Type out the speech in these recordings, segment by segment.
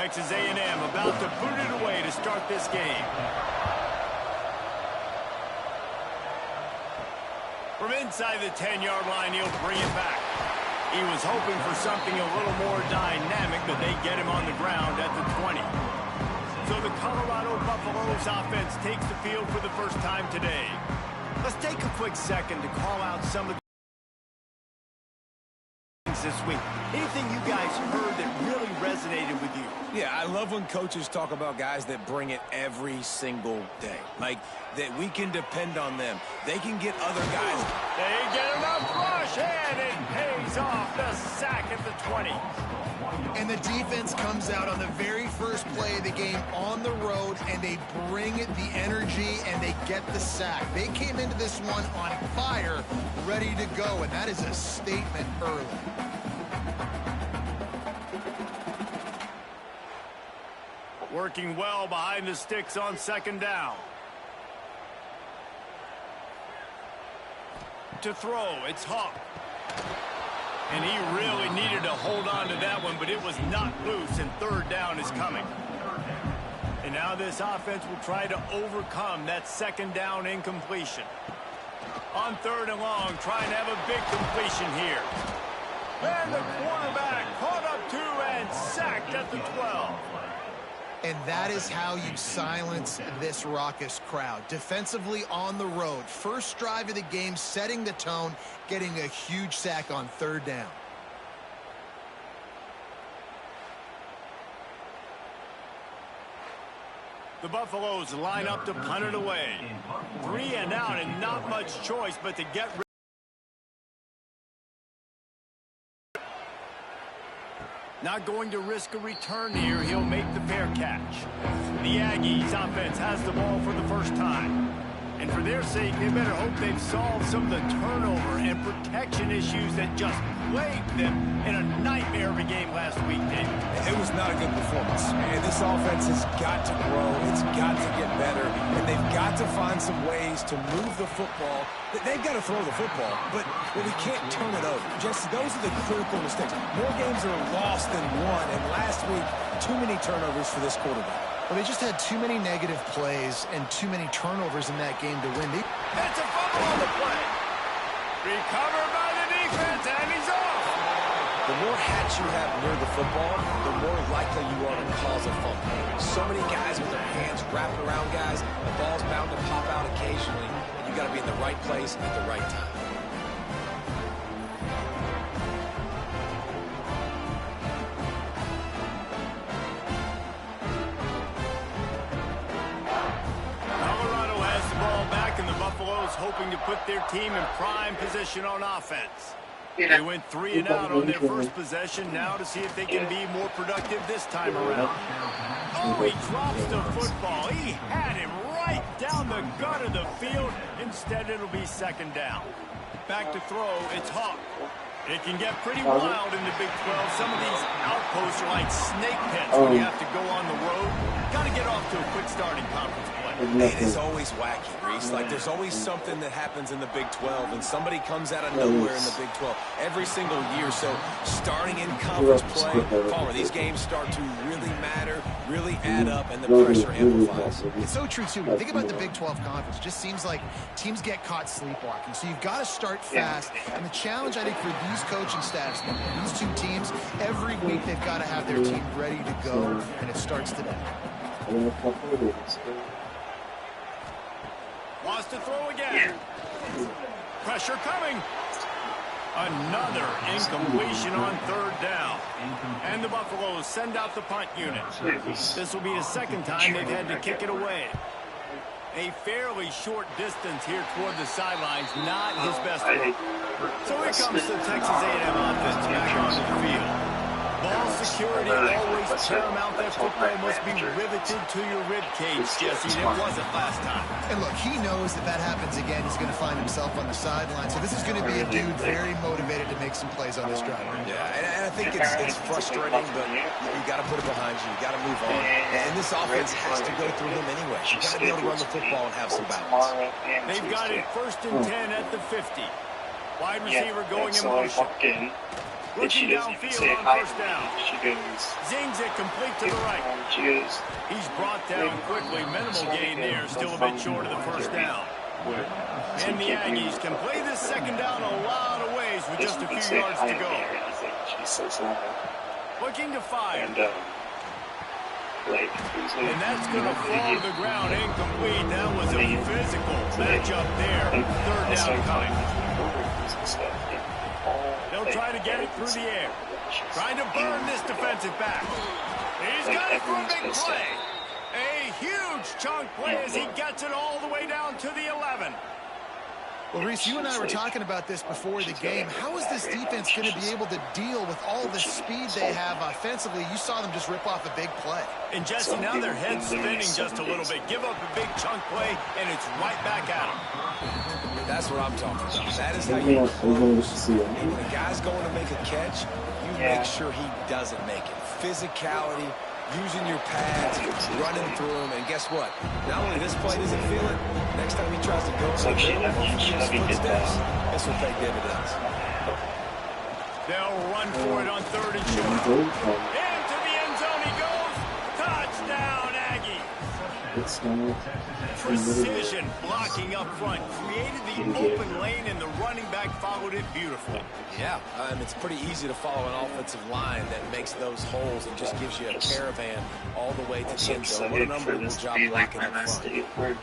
Texas A&M about to boot it away to start this game. From inside the 10-yard line, he'll bring it back. He was hoping for something a little more dynamic, but they get him on the ground at the 20. So the Colorado Buffaloes offense takes the field for the first time today. Let's take a quick second to call out some of the things this week. Anything you guys heard that really resonated with you? Yeah, I love when coaches talk about guys that bring it every single day. Like, that we can depend on them. They can get other guys. They get enough rush, and it pays off. The sack at the 20. And the defense comes out on the very first play of the game on the road, and they bring the energy, and they get the sack. They came into this one on fire, ready to go, and that is a statement early. Working well behind the sticks on second down. To throw, it's Hawk. And he really needed to hold on to that one, but it was not loose, and third down is coming. And now this offense will try to overcome that second down incompletion. On third and long, trying to have a big completion here. And the quarterback caught up to and sacked at the 12. And that is how you silence this raucous crowd. Defensively on the road. First drive of the game, setting the tone, getting a huge sack on third down. The Buffaloes line up to punt it away. 3 and out, and not much choice but to get rid. Not going to risk a return here. He'll make the fair catch. The Aggies offense has the ball for the first time. And for their sake, they better hope they've solved some of the turnover and protection issues that just plagued them in a nightmare of a game last week, David. It was not a good performance. And this offense has got to grow. It's got to get better. And they've got to find some ways to move the football. They've got to throw the football, but we can't turn it over. Just those are the critical mistakes. More games are lost than won. And last week, too many turnovers for this quarterback. Well, they just had too many negative plays and too many turnovers in that game to win. It's a fumble on the play. Recovered by the defense, and he's off. The more hats you have near the football, the more likely you are to cause a fumble. So many guys with their hands wrapped around guys, the ball's bound to pop out occasionally, and you got to be in the right place at the right time. Hoping to put their team in prime position on offense. They went 3 and out on their first possession, now to see if they can be more productive this time around. Oh, he drops the football. He had him right down the gut of the field. Instead, it'll be second down. Back to throw, it's Hawk. It can get pretty wild in the Big 12. Some of these outposts are like snake pits when you have to go on the road. Got to get off to a quick start in conference play. It is always wacky, Reese. Like, there's always something that happens in the Big 12, and somebody comes out of nowhere in the Big 12 every single year. So starting in conference play, Palmer, these games start to really matter, really add up, and the pressure amplifies. It's so true, too. When you think about the Big 12 conference, it just seems like teams get caught sleepwalking. So you've got to start fast. And the challenge, I think, for these coaching staffs, these two teams, every week they've got to have their team ready to go, and it starts today. Wants to throw again. Pressure coming. Another incompletion on third down. And the Buffaloes send out the punt unit. This will be the second time they've had to kick it away. A fairly short distance here toward the sidelines, not his best work. So here comes the Texas A&M offense back onto the field. Ball security always paramount. That football must be riveted to your rib cage, Jesse. It wasn't last time. And look, he knows if that happens again, he's going to find himself on the sideline. So this is going to be a dude very motivated to make some plays on this drive. Yeah, and I think it's frustrating, but you got to put it behind you. You got to move on. And this offense has to go through him anyway. You got to be able to run the football and have some balance. They've got it 1st and 10 at the 50. Wide receiver going in motion. Looking downfield on first down. Zings it complete to the right. He's brought down quickly. Minimal gain there. Still a bit short of the first down. And the Aggies can play this second down a lot of ways with just a few yards to go. Looking to fire. And that's going to fall to the ground incomplete. That was a physical matchup there. Third down coming. They'll try to get it through the air. Trying to burn this defensive back. He's got it for a big play. A huge chunk play as he gets it all the way down to the 11. Well, Reese, you and I were talking about this before the game. How is this defense going to be able to deal with all the speed they have offensively? You saw them just rip off a big play. And Jesse, now their head's spinning just a little bit. Give up a big chunk play, and it's right back at them. That's what I'm talking about. That is how you close. When the guy's going to make a catch, you make sure he doesn't make it. Physicality, using your pads, running through them, and guess what? Not only this play doesn't feel it, next time he tries to go to the middle of his footsteps, this will pay dividends. They'll run for it on third and short. Into the end zone he goes. Touchdown, Aggie. Precision blocking up front. Created the open lane, and the running back followed it beautifully. Yeah, it's pretty easy to follow an offensive line that makes those holes and just gives you a caravan all the way to the end zone. What an unbelievable job blocking up front.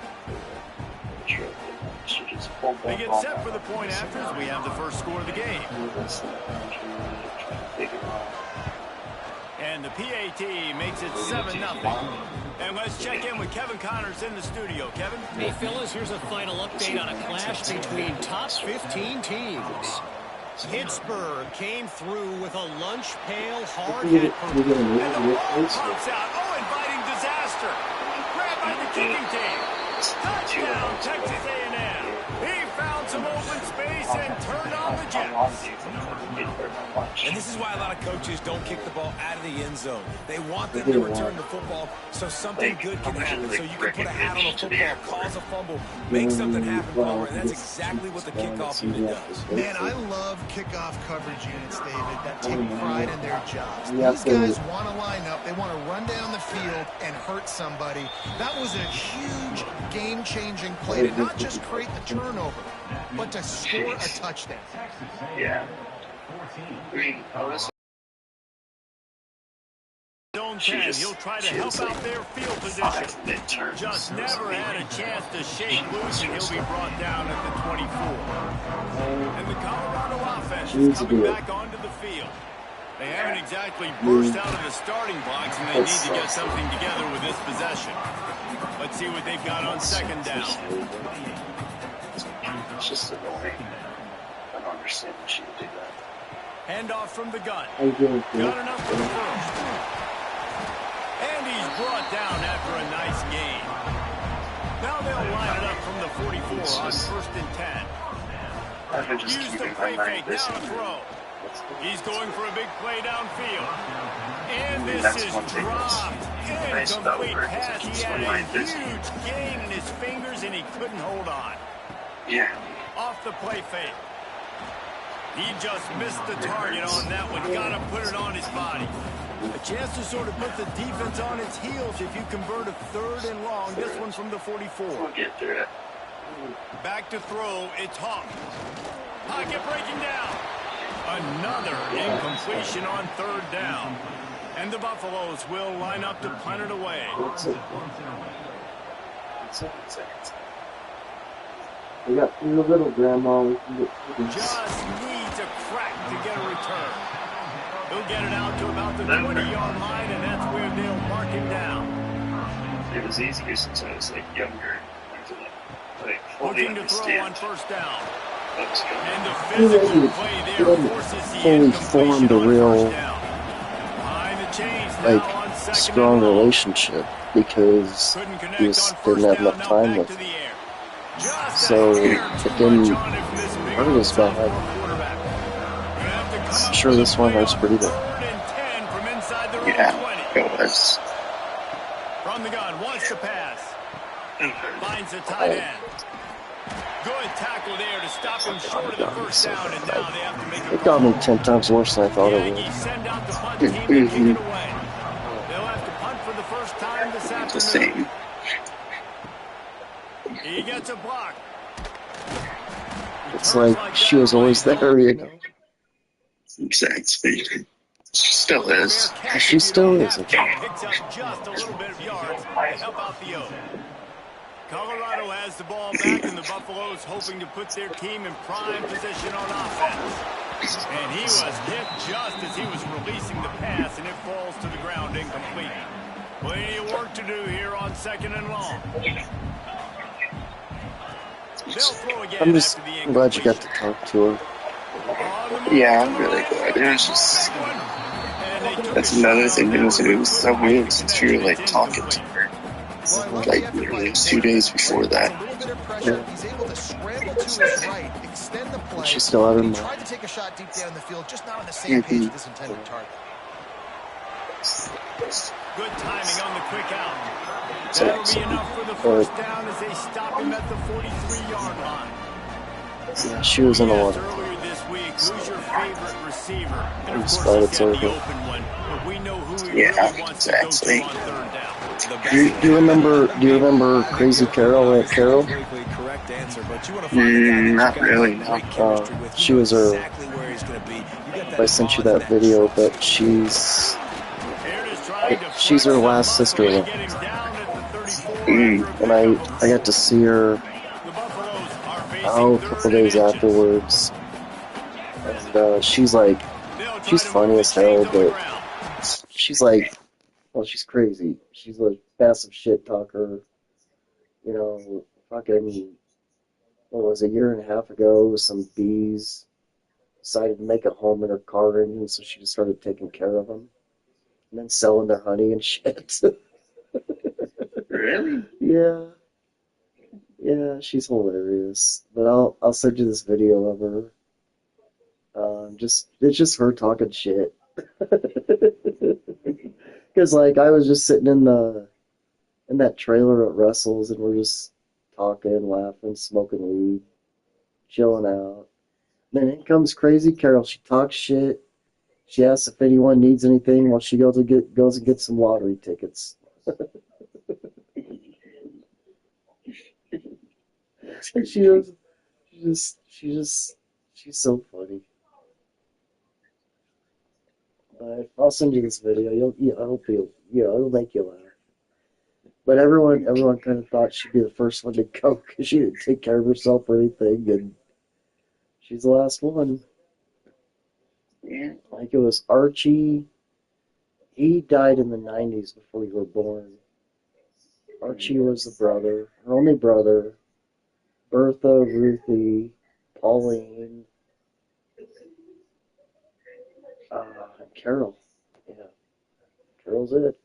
They get set for the point after as we have the first score of the game. And the PAT makes it 7-0. And let's check in with Kevin Connors in the studio. Kevin? Hey, fellas, here's a final update on a clash between top 15 teams. Pittsburgh came through with a lunch pail hard hit. And the ball pops out. Oh, inviting disaster. Grabbed by the kicking team. Touchdown, Texas A&M. He found some open space and turned on the Jets. And this is why a lot of coaches don't kick the ball out of the end zone. They want them to return the football so something good can happen. So you can put a hat on a football, cause a fumble, make something happen for it. And that's exactly what the kickoff unit does. Man, I love kickoff coverage units, David, that take pride in their jobs. These guys want to line up. They want to run down the field and hurt somebody. That was a huge game-changing play to not just create the turnover, but to score a touchdown. Yeah. Zone 10, he'll try to help out their field position. Just never had a chance to shake loose, and he'll be brought down at the 24. And the Colorado offense is coming back onto the field. They haven't exactly burst out of the starting blocks, and they need to get something together with this possession. Let's see what they've got on second down. It's just annoying. I don't understand why she would do that. Handoff from the gun. Got enough for the first. And he's brought down after a nice gain. Now they'll line it up from the 44 on first and 10. Use the play fake, now to throw. He's going for a big play downfield. And this is dropped. Incomplete pass. He had a huge gain in his fingers, and he couldn't hold on. Yeah. Off the play fake. He just missed the target on that one. Got to put it on his body. A chance to sort of put the defense on its heels if you convert a third and long. This one from the 44. We'll get through it. Back to throw. It's Hawk. Pocket breaking down. Another incompletion on third down. And the Buffaloes will line up to punt it away. 7 seconds. We got three little grandma. We can get just needs a crack to get a return. He'll get it out to about the 20-yard line, and that's where they'll mark him down. It was easier since I was younger. Looking to throw on first down. And the He physical play there forces the formed a real behind the chains now on second strong relationship because he just didn't have enough time with him. So it didn't hurt as bad. I'm sure this one hurts pretty good. Yeah, it was. From the gun, wants to pass. Finds the tight end. good tackle there to stop him short of the first down, and now they have to make a It got call. me 10 times worse than I thought it would. Yankees send out the punt team to kick it away. They'll have to punt for the first time this afternoon. He gets a block. It's like she was always there, you know. Exactly. She still is. She still is. Picks up just a little bit of yards to help out the O's. Colorado has the ball back, and the Buffaloes hoping to put their team in prime position on offense. And he was hit just as he was releasing the pass, and it falls to the ground incomplete. Plenty of work to do here on 2nd and long. I'm just glad you got to talk to her. Yeah, I'm really glad. It was just... That's another thing. It was so weird since we were, like, talking to her. Like, literally 2 days before that. Yeah. She's still out of mind. Tried to take a shot deep down the field, just not on the same page with his intended target. Good timing on the quick out. That'll be enough for the first down as they stop him at the 43-yard line. Yeah, she was in a lot of earlier this week, who's your favorite receiver? And of course, he said the open one, but we know who he really wants to go to on third down. Do you remember Crazy Carol at Carol? Not really, no. She was her... I sent you that video, but she's her last sister. And I got to see her a couple days afterwards. And she's funny as hell, but she's like, well, she's crazy. She's a massive shit talker. You know, fucking, what was it, a year and a half ago, some bees decided to make a home in her car engine, so she just started taking care of them. And then selling their honey and shit. Really? Yeah. Yeah, she's hilarious. But I'll send you this video of her. It's just her talking shit. Because like I was just sitting in that trailer at Russell's, and we're just talking, laughing, smoking weed, chilling out. Then in comes Crazy Carol. She talks shit. She asks if anyone needs anything while she goes and gets some lottery tickets. And she's so funny. But I'll send you this video. I hope it'll make you laugh. But everyone kind of thought she'd be the first one to go because she didn't take care of herself or anything, and she's the last one. Yeah. Like it was Archie. He died in the 90s before you were born. Archie was the brother, her only brother. Bertha, Ruthie, Pauline, and Carol. Yeah, Carol's it.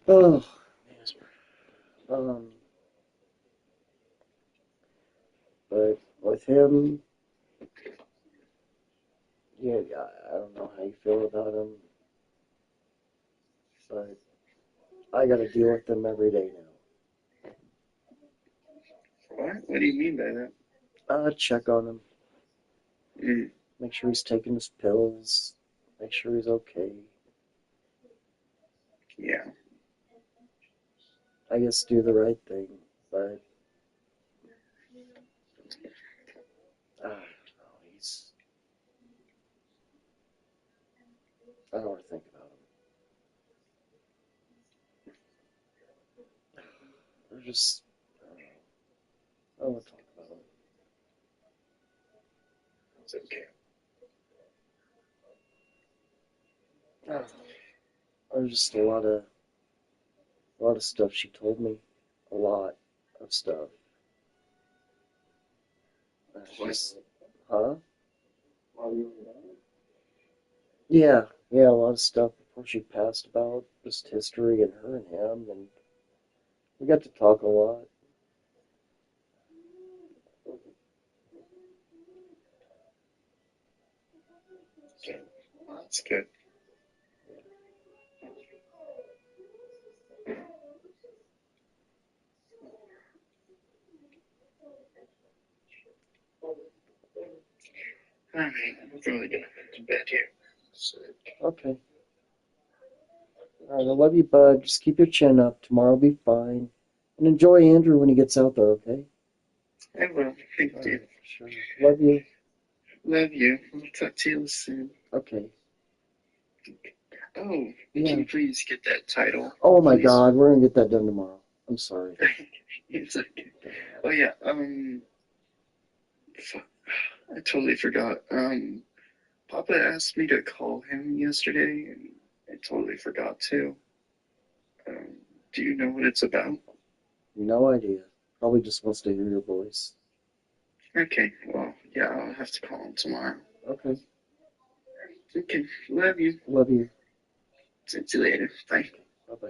So, but with him, yeah, I don't know how you feel about him, but I got to deal with them every day now. What? What do you mean by that? Check on him. Make sure he's taking his pills. Make sure he's okay. Yeah. I guess do the right thing, but I don't want to think about him. They're just, I don't want to talk about him. It's okay. There's just a lot of stuff she told me. A lot of stuff. Huh? Yeah, a lot of stuff before she passed about just history and her and him, and we got to talk a lot. Okay. Well, that's good. Alright, I'm probably gonna head to bed here. So, Okay. All right, I love you, bud. Just keep your chin up. Tomorrow will be fine. And enjoy Andrew when he gets out there, okay? I will. Thank you. Sure. Love you. Love you. I'll talk to you soon. Okay. Oh, Yeah. can you please get that title? Oh my please? God, we're gonna get that done tomorrow. I'm sorry. It's okay. Oh yeah. Fuck. I totally forgot. Papa asked me to call him yesterday, and I totally forgot to. Do you know what it's about? No idea. Probably just wants to hear your voice. Okay. Well, yeah, I'll have to call him tomorrow. Okay. Okay. Love you. Love you. See you later. Bye. Bye-bye.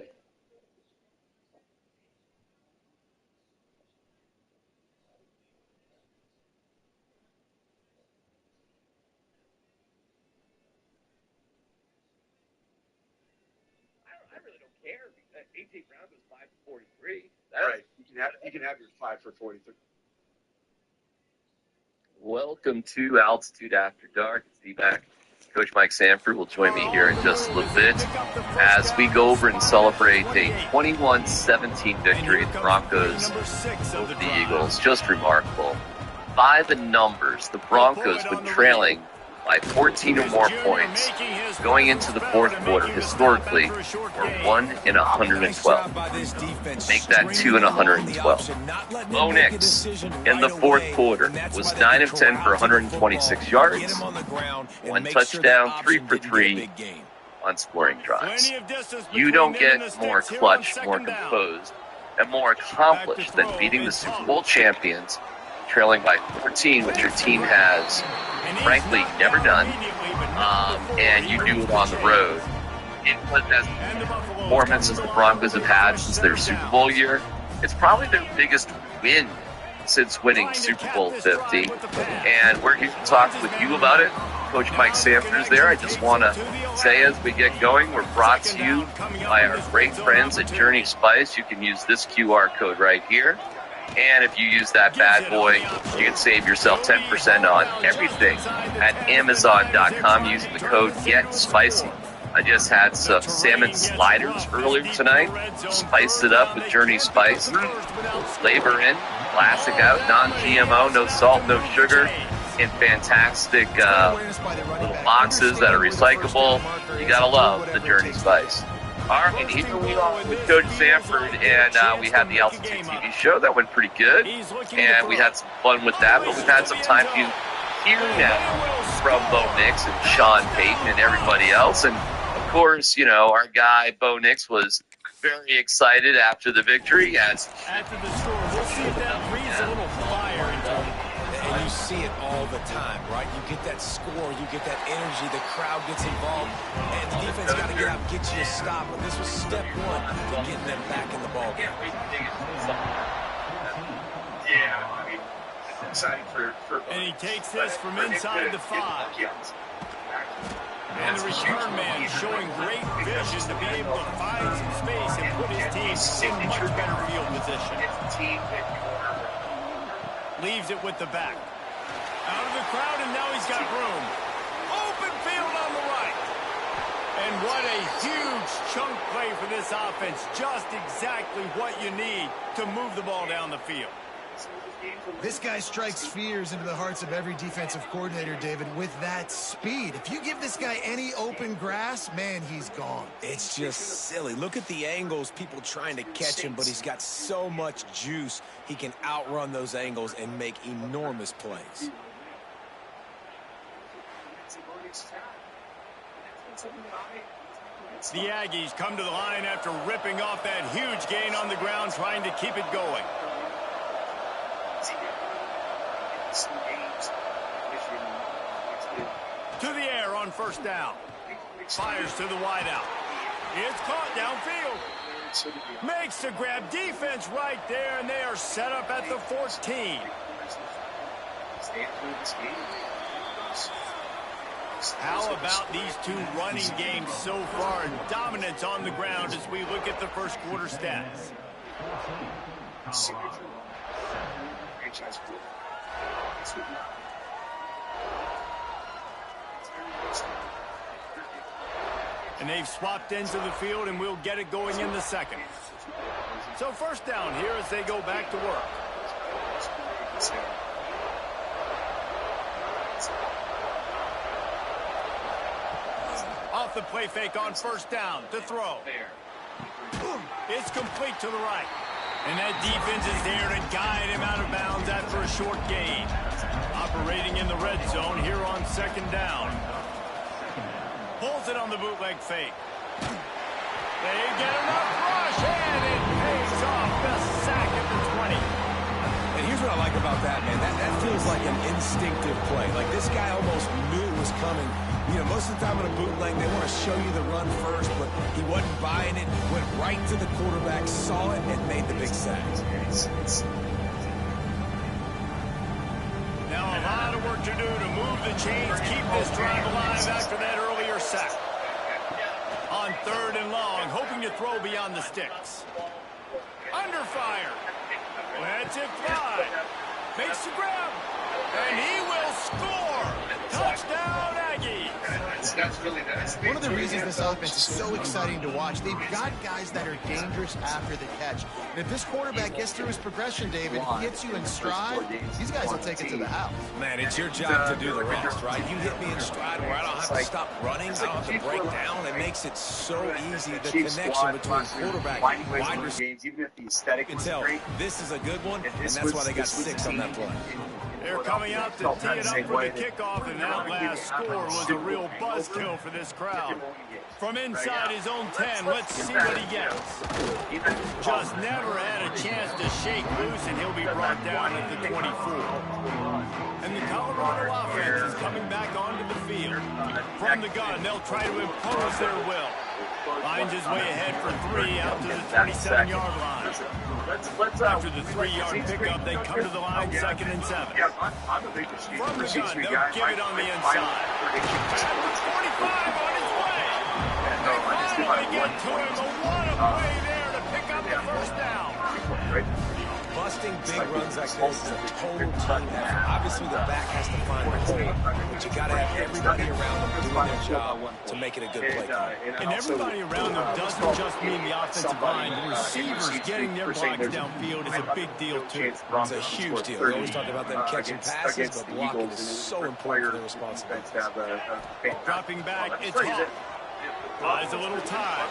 I really don't care. AJ Brown was 5 for 43. Right. You can have your 5 for 43. Welcome to Altitude After Dark. It's D-back. Coach Mike Sanford will join me here in just a little bit as we go over and celebrate a 21-17 victory of the Broncos over the Eagles. Just remarkable. By the numbers, the Broncos been trailing by 14 or more points going into the fourth quarter. Historically, we're 1 in 112. Make that 2 in 112. Bo Nix in the fourth quarter was 9 of 10 for 126 yards, 1 touchdown, 3 for 3 on scoring drives. You don't get more clutch, more composed, and more accomplished than beating the Super Bowl champions, trailing by 14, which your team has frankly never done, and you do it on the road. It was as performances the Broncos have had since their Super Bowl year. It's probably their biggest win since winning Super Bowl 50, and we're here to talk with you about it. Coach Mike Sanford is there. I just want to say as we get going, we're brought to you by our great friends at Journey Spice. You can use this QR code right here. And if you use that bad boy, you can save yourself 10% on everything at Amazon.com using the code GETSPICY. I just had some salmon sliders earlier tonight. Spiced it up with Journey Spice. Flavor in, classic out, non-GMO, no salt, no sugar, in fantastic little boxes that are recyclable. You gotta love the Journey Spice. All right, here we are with Coach Sanford, and we had the Altitude TV show. That went pretty good, and we had some fun with that, but we've had some time to hear now from Bo Nix and Sean Payton and everybody else. And, of course, you know, our guy Bo Nix was very excited after the victory. After the score, we'll see if that breathes a little fire into him. And you see it all the time, right? You get that score, you get that energy, the crowd gets involved, and the defense got to get out and get you to stop. But this was step one to getting them back in the ball game. Yeah, I mean, it's exciting for and he takes this from inside the 5. And the return man showing great vision to be able to find some space and put his team in much better field position. Leaves it with the back. Out of the crowd, and now he's got room. Open field on the right. And what a huge chunk play for this offense. Just exactly what you need to move the ball down the field. This guy strikes fears into the hearts of every defensive coordinator, David, with that speed. If you give this guy any open grass, man, he's gone. It's just silly. Look at the angles, people trying to catch him, but he's got so much juice. He can outrun those angles and make enormous plays. The Aggies come to the line after ripping off that huge gain on the ground, trying to keep it going. To the air on first down. Fires to the wideout. It's caught downfield. Makes the grab. Defense right there, and they are set up at the 14. How about these two running games so far? Dominance on the ground as we look at the first quarter stats. And they've swapped ends of the field, and we'll get it going in the second. So first down here as they go back to work. Off the play fake on first down to throw. It's complete to the right. And that defense is there to guide him out of bounds after a short gain. Operating in the red zone here on second down. Pulls it on the bootleg fake. They get enough rush, and it pays off. The sack at the 20. And here's what I like about that, man. That feels like an instinctive play. Like this guy almost knew it was coming. You know, most of the time in a bootleg, they want to show you the run first, but he wasn't buying it, went right to the quarterback, saw it, and made the big sack. Now a lot of work to do to move the chains, keep this drive alive after that earlier sack. On third and long, hoping to throw beyond the sticks. Under fire. Lets it fly. Makes the grab. And he will score. Touchdown, Aggies. One of the reasons this offense is so exciting to watch, they've got guys that are dangerous after the catch. And if this quarterback gets through his progression, David, he gets you in stride, these guys will take it to the house. Man, it's your job to do the rest, right? You hit me in stride where I don't have to stop running, I don't have to break down. It makes it so easy, the connection between quarterback and wide receiver. You can tell this is a good one, and that's why they got 6 on that play. They're coming out to tee it up for the kickoff, and that last score was a real buzzkill for this crowd. From inside his own 10, let's see what he gets. Just never had a chance to shake loose, and he'll be brought down at the 24. And the Colorado offense is coming back onto the field. From the gun, they'll try to impose their will. Finds his way ahead for 3 out to the 27-yard line. After the 3-yard pickup, they come to the line, 2nd and 7. From the gun, they'll give it on the inside. At the 45 on his way. They finally get to him. What a play there to pick up the first down. Busting big runs like this is a total team effort. Obviously, the back has to find the hole, but you got to have everybody around them doing their job to make it a good play. And everybody around them doesn't just mean the offensive line. The receivers getting their blocks downfield is a big deal, too. It's a huge deal. We always talk about them catching passes, but blocking is so important for their responsibilities. Dropping back, it's Hawk. Buys a little time.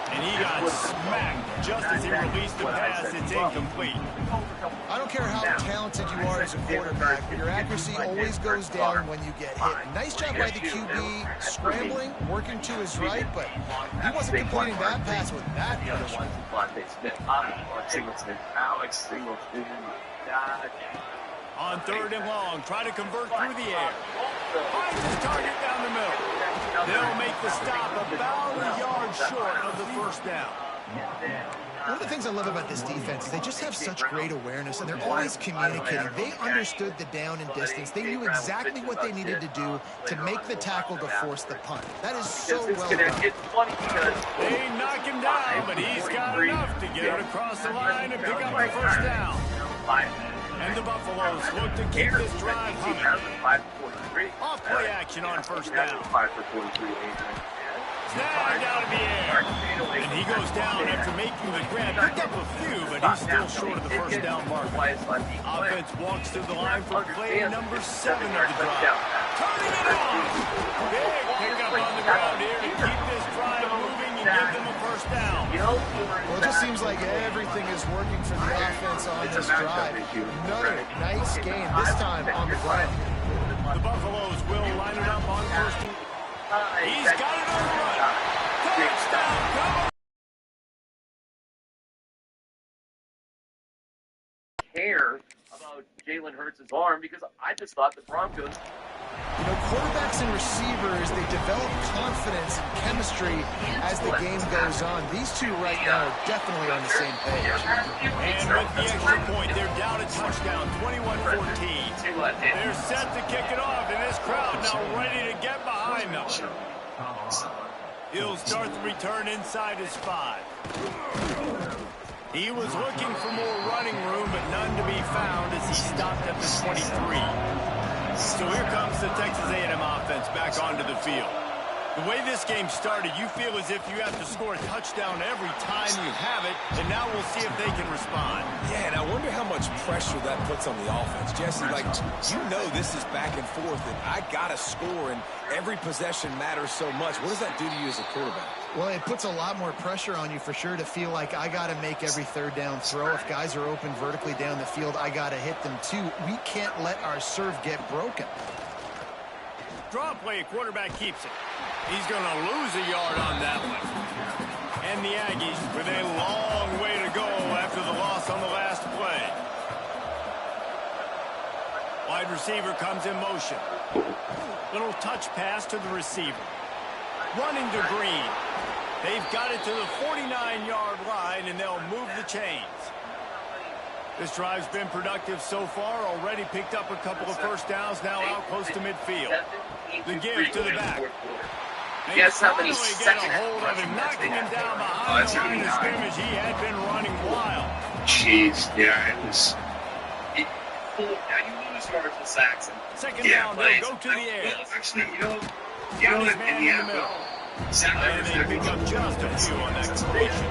And he got smacked just as he released the pass. It's incomplete. I don't care how talented you are as a quarterback, but your accuracy always goes down when you get hit. Nice job by the QB, scrambling, working to his right, but he wasn't completing that pass with that pressure. On third and long, try to convert through the air. Finds his target down the middle. They'll make the stop about a yard short of the first down. One of the things I love about this defense is they just have such great awareness, and they're always communicating. They understood the down and distance. They knew exactly what they needed to do to make the tackle to force the punt. That is so well done. They knock him down, but he's got enough to get it across the line and pick up the first down. And the Buffaloes look to keep this drive humming. Off play action on first down. Snagged out of the air. And he goes down after making the grab. Picked up a few, but he's still short of the first down mark. Offense walks through the line for play number 7 of the drive. Turning it on. Big pickup on the ground here to keep this drive moving and give them a first down. Well, it just seems like everything is working for the offense on this drive. Another nice game, this time on the ground. The Buffaloes will line it up on first. He's got it on the run. Touchdown, go! Care about Jalen Hurts' arm because I just thought the Broncos. You know, quarterbacks and receivers, they develop confidence and chemistry as the game goes on. These two right now are definitely on the same page. And with the extra point, they're down a touchdown, 21-14. They're set to kick it off, and this crowd now ready to get behind them. He'll start the return inside his 5. He was looking for more running room, but none to be found as he stopped at the 23. So here comes the Texas A&M offense back onto the field. The way this game started, you feel as if you have to score a touchdown every time you have it, and now we'll see if they can respond. Yeah, and I wonder how much pressure that puts on the offense. Jesse, like, you know this is back and forth, and I got to score, and every possession matters so much. What does that do to you as a quarterback? Well, it puts a lot more pressure on you for sure to feel like I got to make every third down throw. If guys are open vertically down the field, I got to hit them too. We can't let our serve get broken. Draw play, quarterback keeps it. He's going to lose a yard on that one. And the Aggies with a long way to go after the loss on the last play. Wide receiver comes in motion. Little touch pass to the receiver. Running to Green. They've got it to the 49-yard line, and they'll move the chains. This drive's been productive so far. Already picked up a couple of first downs, now out close to midfield. The give to the back. Guess how many second hold of him, knocking him down behind the line of scrimmage. He had been running wild. Jeez, yeah, it was. Now you lose yards with Saxon. Second down, they'll go to the air. Actually, in the NFL, and they pick up just a few on that completion.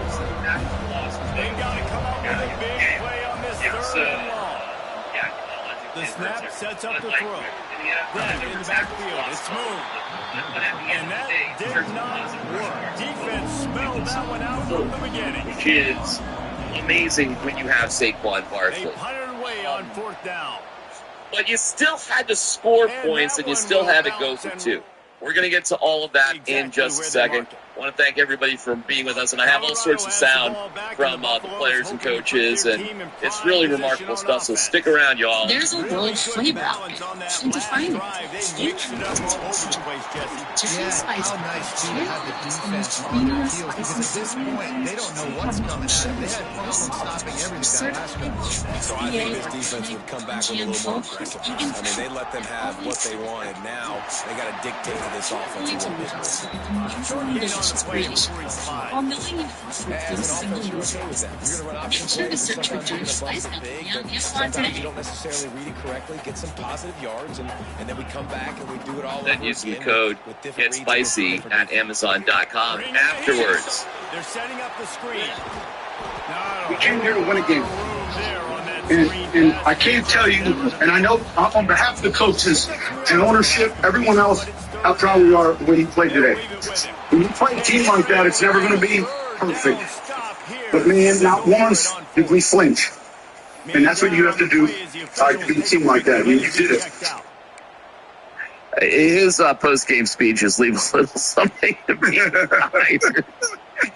They've got to come up with a big play on this third and long. The snap sets up the throw. Then in the backfield, it's smooth. And that did not work. Defense smelled that one out from the beginning. Which is amazing when you have Saquon Barkley. They punted away on fourth down. But you still had to score points, and you still had to go for two. We're going to get to all of that in just a second. I want to thank everybody for being with us, and I have all sorts of sound from the players and coaches, and it's really remarkable stuff, so stick around, y'all. There's a world flavor out there, and to find it, you can go to Texas. How nice to have the defense on their heels, because at this point, they don't know what's coming at them. They had problems stopping everything that last game. So I think this defense would come back with a little more aggressive. I mean, they let them have what they wanted. Now they got to dictate to this offense a little bit. On the lane for single user. Ensure the search for Josh Spice Company on Amazon today. You don't necessarily read it correctly, get some positive yards, and then we come back and we do it all over Then use the code GetSpicy at Amazon.com afterwards. They're setting up the screen. we came here to win a game. And I can't tell you, and I know on behalf of the coaches and ownership, everyone else, how proud we are when you play today. When you play a team like that, it's never going to be perfect. But man, not once did we flinch. And that's what you have to do to beat a team like that. I mean, you did it. His post-game speeches leave a little something to be desired.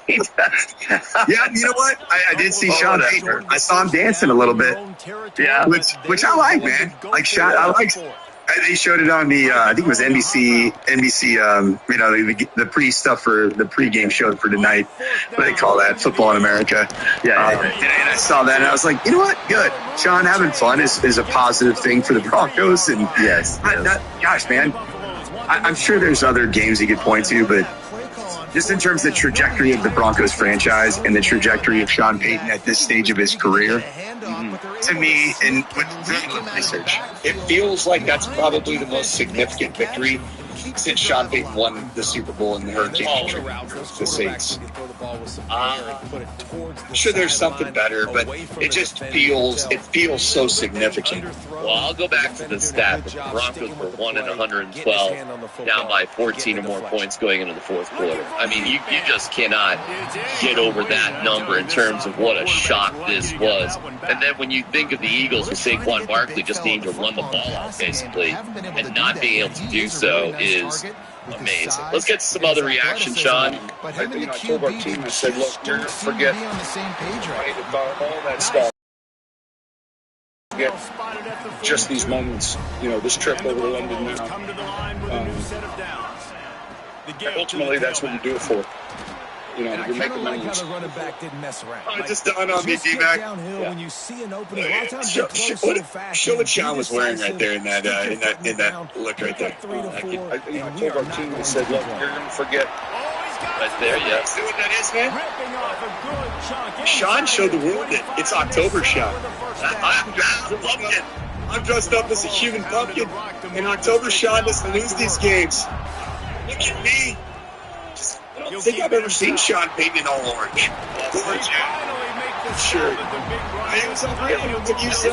Yeah, you know what? I did see Sean Payton. I saw him dancing a little bit. Yeah, which I like, man. Like Sean, I like. They showed it on the I think it was NBC. You know, the pre-stuff for the pre-game show for tonight. What do they call that? Football in America. Yeah, and I saw that, and I was like, you know what? Good. Sean having fun is a positive thing for the Broncos, and gosh, man, I'm sure there's other games he could point to, but just in terms of the trajectory of the Broncos franchise and the trajectory of Sean Payton at this stage of his career, to me, and with research, It feels like that's probably the most significant victory since Sean Payton won the Super Bowl in the Hurricane the Saints. I'm sure there's something better, but it just feels so significant. Well, I'll go back to the stat. The Broncos were 1-112, down by 14 or more points going into the fourth quarter. I mean, you just cannot get over that number in terms of what a shock this was. And then when you think of the Eagles with Saquon Barkley just needing to run the ball out, basically, and not being able to do so is amazing. Let's get some other reaction, Sean. I told our team, I said, look, you're going to forget all that stuff. Forget just these moments, this trip over to London now. Ultimately, that's what you do it for. You make the moments. It just dawned on me, D-Mac. Show what Sean was wearing right there in that look right there. I told our team, I said, look, you're going to forget. Right there, yes. See what that is, man? Sean showed the world that it's October, Sean. I'm dressed up as a human pumpkin. And October Sean doesn't lose these games. Look at me. think I've ever seen Sean Payton in all orange. Orange, yeah. Sure. It was unreal. It's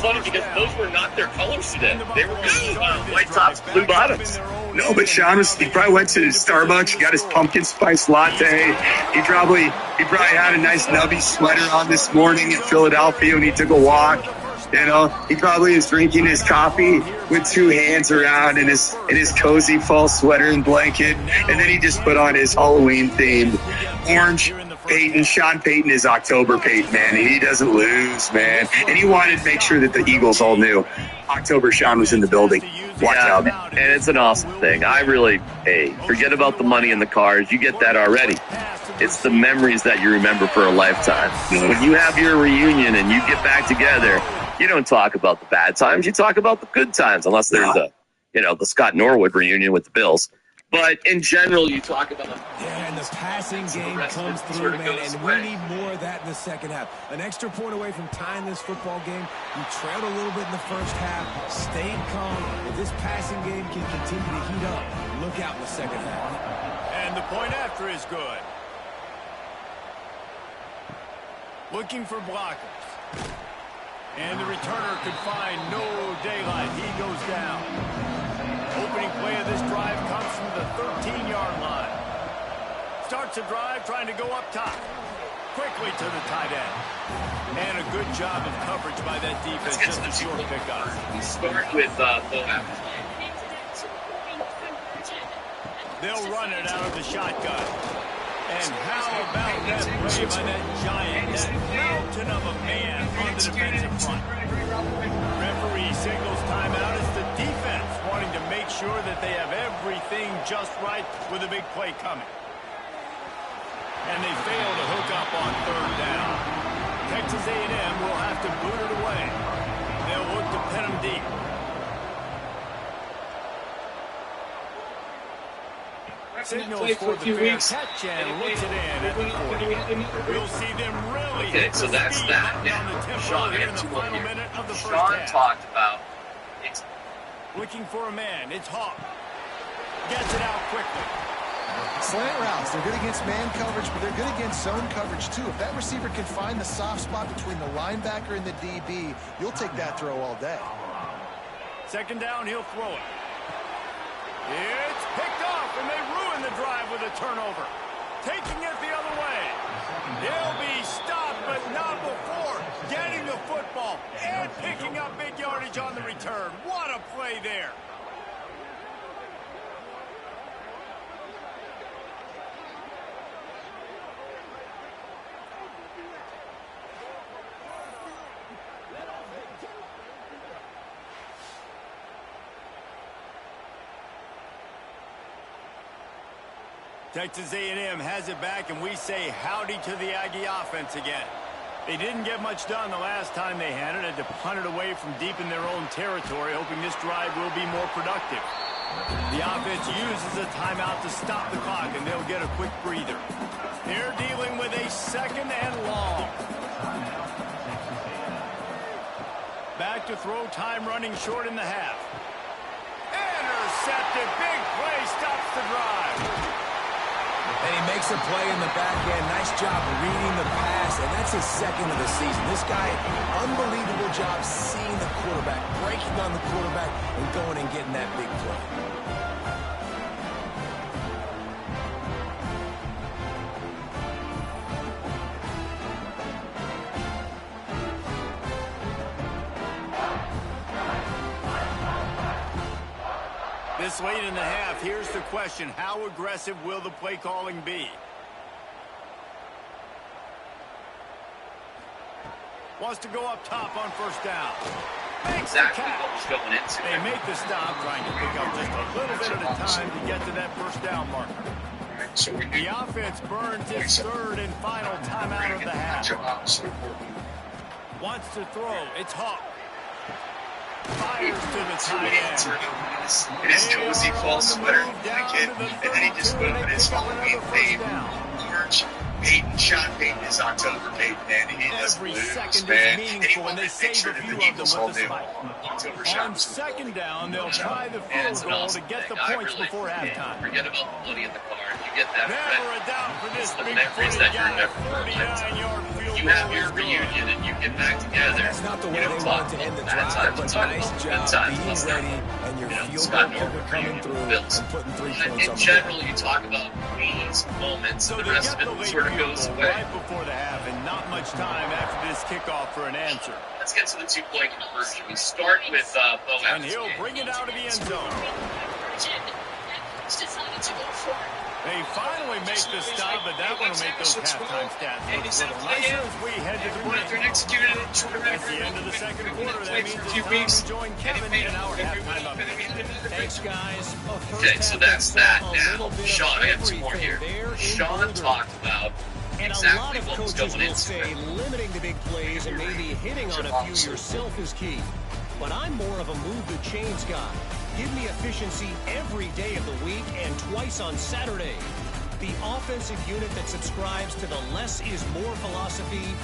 funny because those were not their colors today. They were good. White tops, blue bottoms. No, but he probably went to Starbucks, got his pumpkin spice latte. He probably had a nice nubby sweater on this morning in Philadelphia when he took a walk. You know, he probably is drinking his coffee with two hands around in his cozy fall sweater and blanket, and then he just put on his Halloween themed orange. Peyton, Sean Payton is October Peyton, man. He doesn't lose, man. And he wanted to make sure that the Eagles all knew October Sean was in the building. Watch out. And it's an awesome thing. Forget about the money in the cars. You get that already. It's the memories that you remember for a lifetime. When you have your reunion and you get back together, you don't talk about the bad times. You talk about the good times, unless there's the Scott Norwood reunion with the Bills. But in general, you talk about and the passing game comes through, man, and we need more of that in the second half. An extra point away from tying this football game. You trailed a little bit in the first half, stayed calm. If this passing game can continue to heat up, look out in the second half. And the point after is good. Looking for blockers. And the returner could find no daylight. He goes down. Opening play of this drive comes from the 13-yard line. Starts a drive trying to go up top. Quickly to the tight end. And a good job of coverage by that defense. Just a short pickup. We start with They'll run it out of the shotgun. And how about that play by that giant, that mountain of a man on the defensive front? Referee signals timeout. It's the defense wanting to make sure that they have everything just right with a big play coming. And they fail to hook up on third down. Texas A&M will have to boot it away. They'll look to pin them deep. Signals for the fair catch and looks it in at the 40. We'll see them really hit so that's that. down the tempo here in the final minute of the first half. Talked about it. Looking for a man. It's Hawk. Gets it out quickly. Slant routes, they're good against man coverage, but they're good against zone coverage too. If that receiver can find the soft spot between the linebacker and the DB, you'll take that throw all day. Second down, he'll throw it. It's picked off, and they ruin the drive with a turnover. Taking it the other way. He'll be stopped, but not before getting the football and picking up big yardage on the return. What a play there. Texas A&M has it back, and we say howdy to the Aggie offense again. They didn't get much done the last time they had it. Had to punt it away from deep in their own territory, hoping this drive will be more productive. The offense uses a timeout to stop the clock, and they'll get a quick breather. They're dealing with a second and long. Back to throw, time running short in the half. Intercepted, big play, stops the drive. And he makes a play in the back end. Nice job reading the pass, and that's his second of the season. This guy, unbelievable job seeing the quarterback, breaking on the quarterback, and going and getting that big play. This late in the half, here's the question. How aggressive will the play calling be? Wants to go up top on first down. Makes exactly what was going into. They make the stop, trying to pick up just a little bit at a time to get to that first down marker. The offense burns its third and final timeout of the half. Wants to throw. It's Hawk. Fires to the tight end. In his cozy fall sweater, and then he just put on his Halloween theme orange Sean Payton is October Payton, man. He does Every blues, second man. is And he meaningful, won and they that picture save a that few the of them Eagles all with the do. spike. October On Showers. second down, they'll try the field goal to get the points before halftime. Forget about the money in the car. You get that. Never a doubt for this the big memories footed that you're guy. never 49-yard field You goal have your is good. reunion and you get back together. That's not the way You they don't want talk to end the about bad drive, times, but talk nice about job good times. being Let's ready not. and your field Scott goal Norwood coming reunion through with Bills. and putting 3 points on In the board. general, you talk about these moments, So and they the rest get of the it late sort of field goes goal away. right before the half, and not much time after this kickoff for an answer. Let's get to the 2-point conversion. We start with Bo And he'll bring it out of the end zone. They finally make the stop, but that one will make those halftime stats look a little nicer as we head to the break. At the end of the second quarter, that means it's time to join Kevin in our halftime update. Thanks, guys. Okay, so that's that. Now, Sean, I have 2 more here. Sean talked about And a lot exactly of what was coaches going will say into it. limiting the big plays and maybe hitting on a few yourself is key. But I'm more of a move the chains guy. Give me efficiency every day of the week and twice on Saturday. The offensive unit that subscribes to the less is more philosophy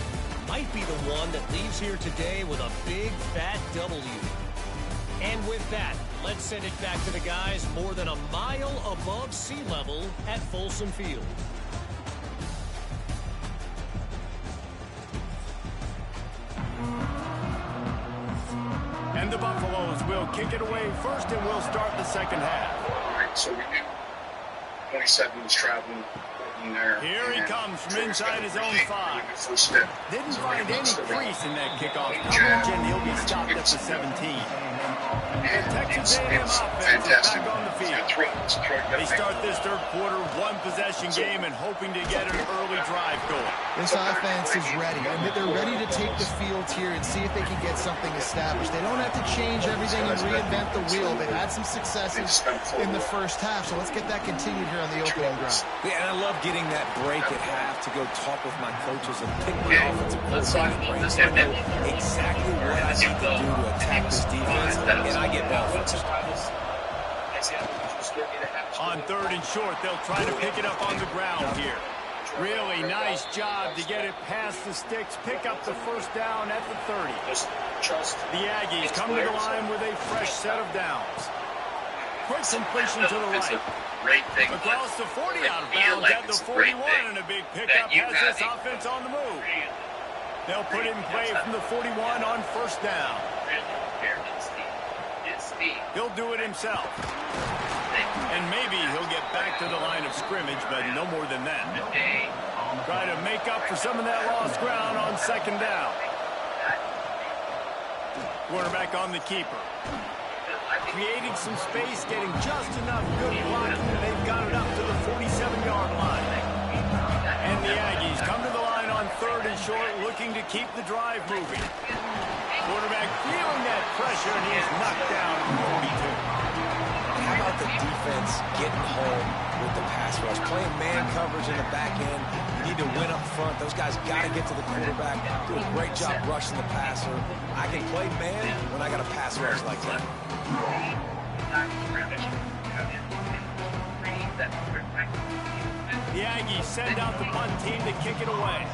might be the one that leaves here today with a big fat W. And with that, let's send it back to the guys more than a mile above sea level at Folsom Field. And the Buffaloes will kick it away first, and we'll start the second half. All right, so we knew 27 was traveling in there. Here he comes from inside his own 5. First step. Didn't find any crease in that kickoff coverage, and he'll be stopped at the 17. The Texas A&M offense is back on the field. They start this third quarter one-possession game and hoping to get an early drive going. This offense is ready. And they're ready to take the field here and see if they can get something established. They don't have to change everything and reinvent the wheel. They've had some successes in the first half, so let's get that continued here on the opening drive. Yeah, and I love getting that break at half to go talk with my coaches and pick my offensive coordinator's brains. I know exactly what I need to do to attack this defense, and I get ball first. On third and short, they'll try to pick it up on the ground here. Really nice job to get it past the sticks, pick up the first down at the 30. The Aggies come to the line with a fresh set of downs. Quick completion to the right. Great thing. Across the 40 out of bounds at the 41, and a big pickup has this offense on the move. They'll put it in play from the 41 on first down. He'll do it himself. And maybe he'll get back to the line of scrimmage, but no more than that. Try to make up for some of that lost ground on second down. Quarterback on the keeper. Creating some space, getting just enough good blocking, and they've got it up to the 47-yard line. And the Aggies come to the line on third and short, looking to keep the drive moving. Quarterback feeling that pressure, and he's knocked down at the 42. How about the defense getting home with the pass rush? Playing man coverage in the back end. You need to win up front. Those guys got to get to the quarterback. Do a great job rushing the passer. I can play man when I got a pass rush like that. The Aggies send out the punt team to kick it away.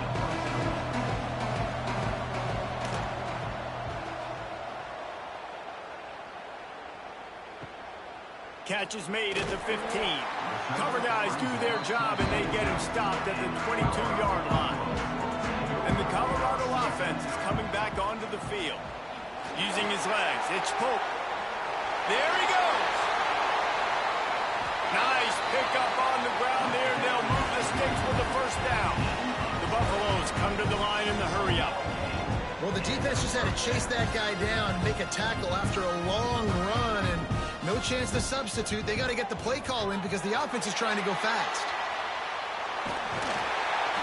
Catch is made at the 15. Cover guys do their job, and they get him stopped at the 22-yard line. And the Colorado offense is coming back onto the field. Using his legs, it's Pope. There he goes. Nice pickup on the ground there. They'll move the sticks with the first down. The Buffaloes come to the line in the hurry-up. Well, the defense just had to chase that guy down, make a tackle after a long run, and no chance to substitute. They got to get the play call in because the offense is trying to go fast.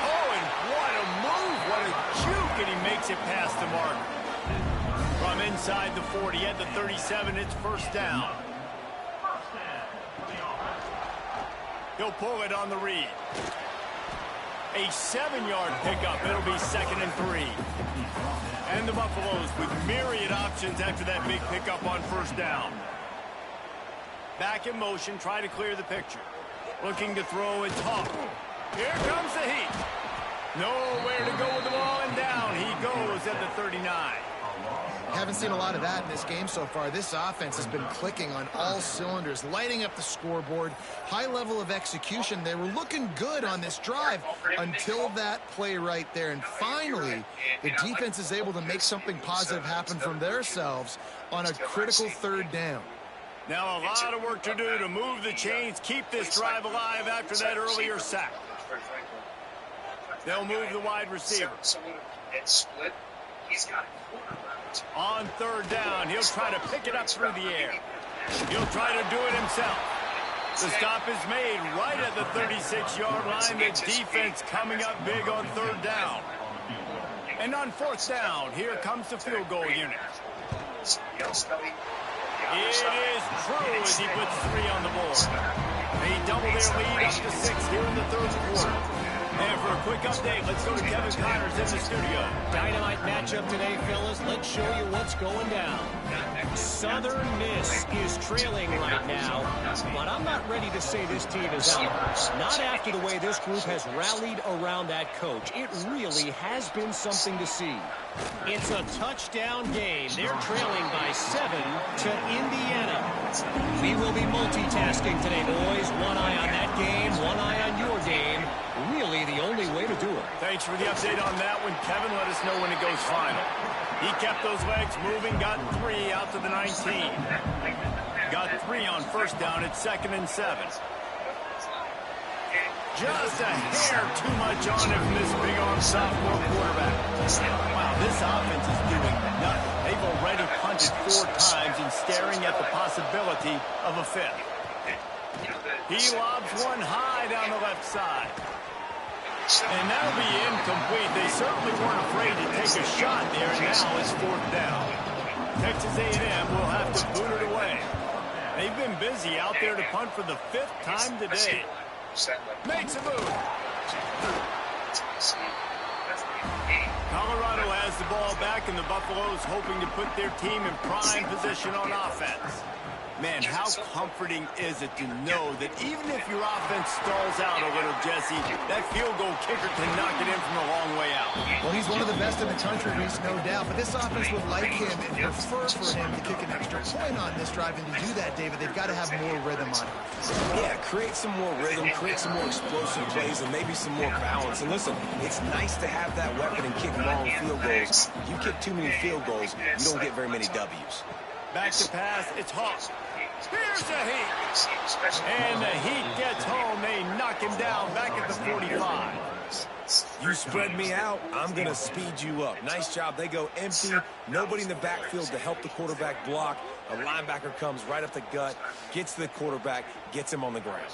Oh, and what a move. What a juke, and he makes it past the mark. From inside the 40 at the 37, it's first down. He'll pull it on the read. A 7-yard pickup. It'll be 2nd and 3. And the Buffaloes with myriad options after that big pickup on first down. Back in motion, try to clear the picture. Looking to throw, it's Hawk. Here comes the heat. Nowhere to go with the ball, and down he goes at the 39. Haven't seen a lot of that in this game so far. This offense has been clicking on all cylinders, lighting up the scoreboard. High level of execution. They were looking good on this drive until that play right there. And finally, the defense is able to make something positive happen from themselves on a critical third down. Now a lot of work to do to move the chains, keep this drive alive after that earlier sack. They'll move the wide receiver. On third down, he'll try to pick it up through the air. He'll try to do it himself. The stop is made right at the 36-yard line. The defense coming up big on third down. And on fourth down, here comes the field goal unit. It is true as he puts 3 on the board. They double their lead up to 6 here in the third quarter. And for a quick update, let's go to Kevin Connors in the studio. Dynamite matchup today, fellas. Let's show you what's going down. Southern Miss is trailing right now, but I'm not ready to say this team is out. Not after the way this group has rallied around that coach. It really has been something to see. It's a touchdown game. They're trailing by 7 to Indiana. We will be multitasking today, boys. One eye on that game, one eye on your game. Really the only way to do it. Thanks for the update on that one, Kevin. Let us know when it goes final. He kept those legs moving, got 3 out to the 19. Got 3 on first down at 2nd and 7. Just a hair too much on it from this big-arm sophomore quarterback. Wow, this offense is doing nothing. They've already punted 4 times and staring at the possibility of a 5th. He lobs one high down the left side. And that'll be incomplete. They certainly weren't afraid to take a shot there, and now it's 4th down. Texas A&M will have to boot it away. They've been busy out there to punt for the 5th time today. Makes a move. Colorado has the ball back, and the Buffaloes hoping to put their team in prime position on offense. Man, how comforting is it to know that even if your offense stalls out a little, Jesse, that field goal kicker can knock it in from a long way out. Well, he's one of the best in the country, Reese, no doubt. But this offense would like him and prefer for him to kick an extra point on this drive. And to do that, David, they've got to have more rhythm on it. Yeah, create some more rhythm, create some more explosive plays, and maybe some more balance. And listen, it's nice to have that weapon and kick long field goals. You kick too many field goals, you don't get very many W's. Back to pass, it's Hawk. Here's the Heat. And the Heat gets home. They knock him down back at the 45. You spread me out, I'm going to speed you up. Nice job. They go empty. Nobody in the backfield to help the quarterback block. A linebacker comes right up the gut, gets to the quarterback, gets him on the ground.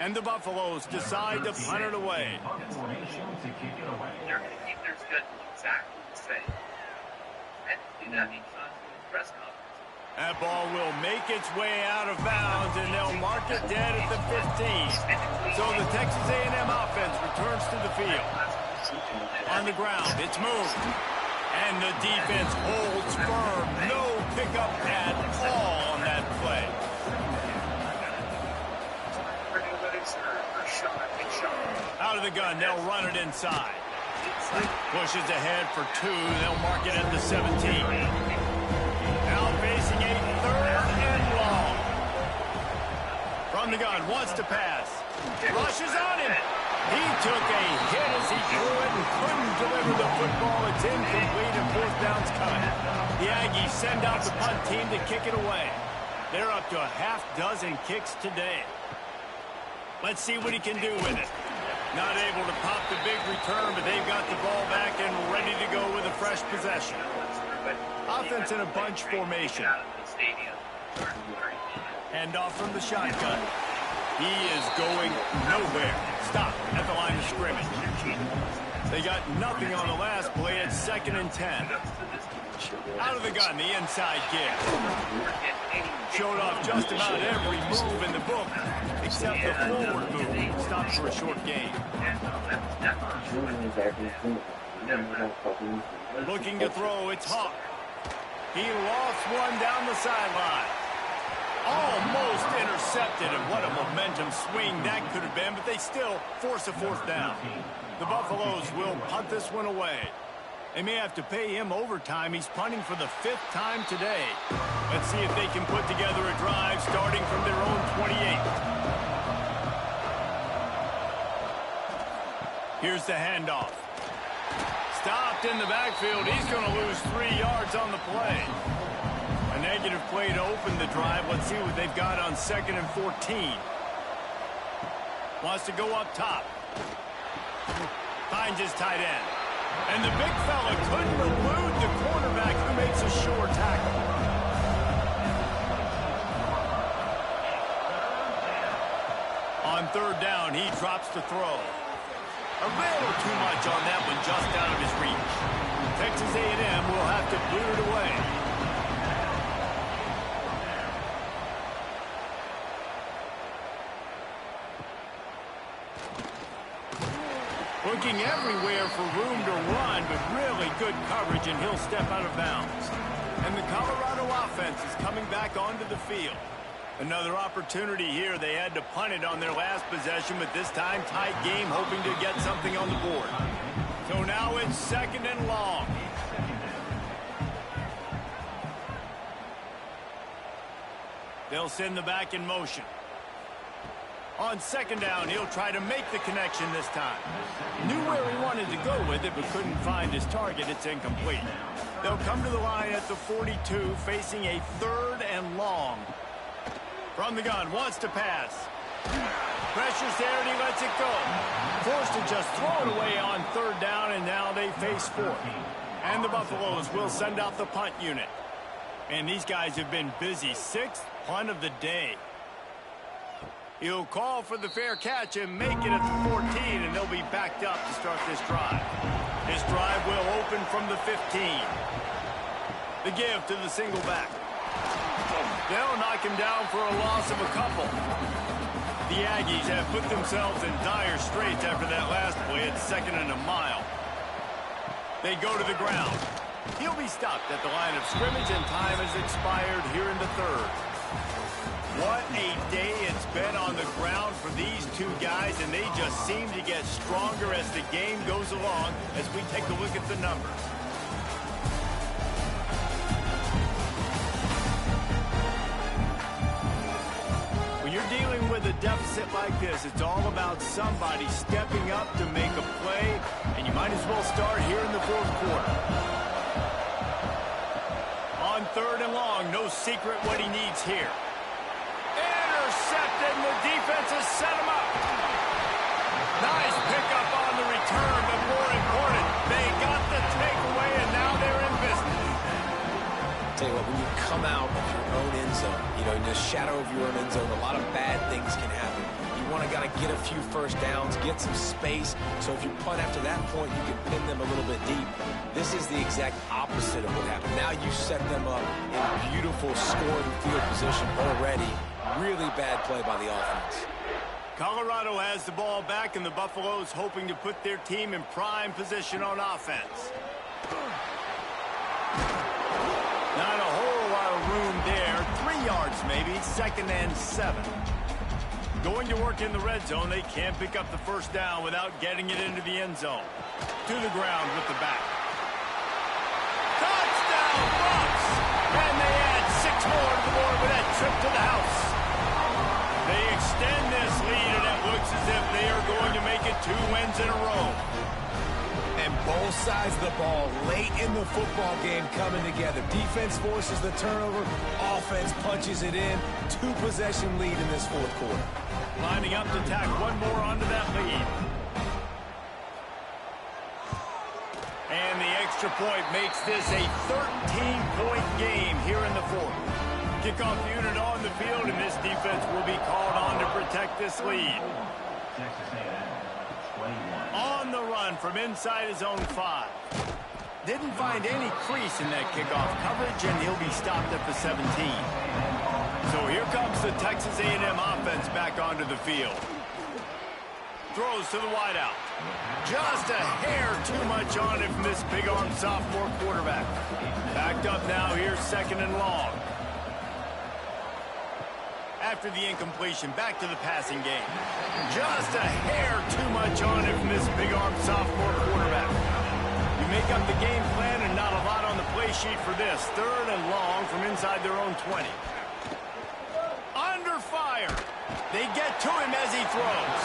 And the Buffaloes decide to punt it away. That ball will make its way out of bounds, and they'll mark it dead at the 15. So the Texas A&M offense returns to the field. On the ground, it's moved. And the defense holds firm. No pickup at all on that play. Out of the gun, they'll run it inside. Pushes ahead for 2. They'll mark it at the 17. Now facing a 3rd and long. From the gun, wants to pass. Rushes on him. He took a hit as he threw it and couldn't deliver the football. It's incomplete and 4th down's coming. The Aggies send out the punt team to kick it away. They're up to a half-dozen kicks today. Let's see what he can do with it. Not able to pop the big return, but they've got the ball back and ready to go with a fresh possession. Offense in a bunch formation. Hand off from the shotgun. He is going nowhere. Stop at the line of scrimmage. They got nothing on the last play. It's 2nd and 10. Out of the gun, the inside kick. Showed off just about every move in the book, except the forward move. Stops for a short gain. Looking to throw, it's Hawk. He lost one down the sideline. Almost momentum swing that could have been, but they still force a fourth down. The Buffaloes will punt this one away. They may have to pay him overtime. He's punting for the 5th time today. Let's see if they can put together a drive starting from their own 28. Here's the handoff. Stopped in the backfield. He's going to lose 3 yards on the play. A negative play to open the drive. Let's see what they've got on 2nd and 14. Wants to go up top. Finds his tight end. And the big fella couldn't elude the quarterback who makes a sure tackle. On 3rd down, he drops the throw. A little too much on that one, just out of his reach. Texas A&M will have to clear it away. Looking everywhere for room to run, but really good coverage, and he'll step out of bounds. And the Colorado offense is coming back onto the field. Another opportunity here. They had to punt it on their last possession, but this time tight game, hoping to get something on the board. So now it's 2nd and long. They'll send the back in motion. On 2nd down, he'll try to make the connection this time. Knew where he wanted to go with it, but couldn't find his target. It's incomplete. They'll come to the line at the 42, facing a 3rd and long. From the gun, wants to pass. Pressure's there, and he lets it go. Forced to just throw it away on 3rd down, and now they face 4th. And the Buffaloes will send out the punt unit. And these guys have been busy. 6th punt of the day. He'll call for the fair catch and make it at the 14, and they'll be backed up to start this drive. This drive will open from the 15. The give to the single back. They'll knock him down for a loss of a couple. The Aggies have put themselves in dire straits after that last play at 2nd and a mile. They go to the ground. He'll be stopped at the line of scrimmage, and time has expired here in the 3rd. What a day it's been on the ground for these two guys, and they just seem to get stronger as the game goes along as we take a look at the numbers. When you're dealing with a deficit like this, it's all about somebody stepping up to make a play, and you might as well start here in the 4th quarter. On 3rd and long, no secret what he needs here. Intercepted, and the defense has set him up. Nice pickup on the return, but more important, they got the takeaway, and now they're in business. Tell you what, when you come out of your own end zone, in the shadow of your own end zone, a lot of bad things can happen. You want to get a few first downs, get some space, so if you punt after that point, you can pin them a little bit deep. This is the exact opposite of what happened. Now you set them up in a beautiful scoring field position already. Really bad play by the offense. Colorado has the ball back, and the Buffaloes hoping to put their team in prime position on offense. Not a whole lot of room there. 3 yards maybe, 2nd and 7. Going to work in the red zone, they can't pick up the first down without getting it into the end zone. To the ground with the back. Touchdown, Bucks! And they add 6 more to the board with that trip to the house. They extend this lead, and it looks as if they are going to make it 2 wins in a row. And both sides of the ball late in the football game coming together. Defense forces the turnover. Offense punches it in. 2-possession lead in this 4th quarter. Lining up to tack one more onto that lead. And the extra point makes this a 13-point game here in the 4th. Kickoff unit on the field, and this defense will be called on to protect this lead. On the run from inside his own 5. Didn't find any crease in that kickoff coverage, and he'll be stopped at the 17. So here comes the Texas A&M offense back onto the field. Throws to the wideout. Just a hair too much on it from this big-armed sophomore quarterback. Backed up now, here's 2nd and long. after the incompletion, back to the passing game. Just a hair too much on it from this big-arm sophomore quarterback. You make up the game plan and not a lot on the play sheet for this. 3rd and long from inside their own 20. Under fire. They get to him as he throws.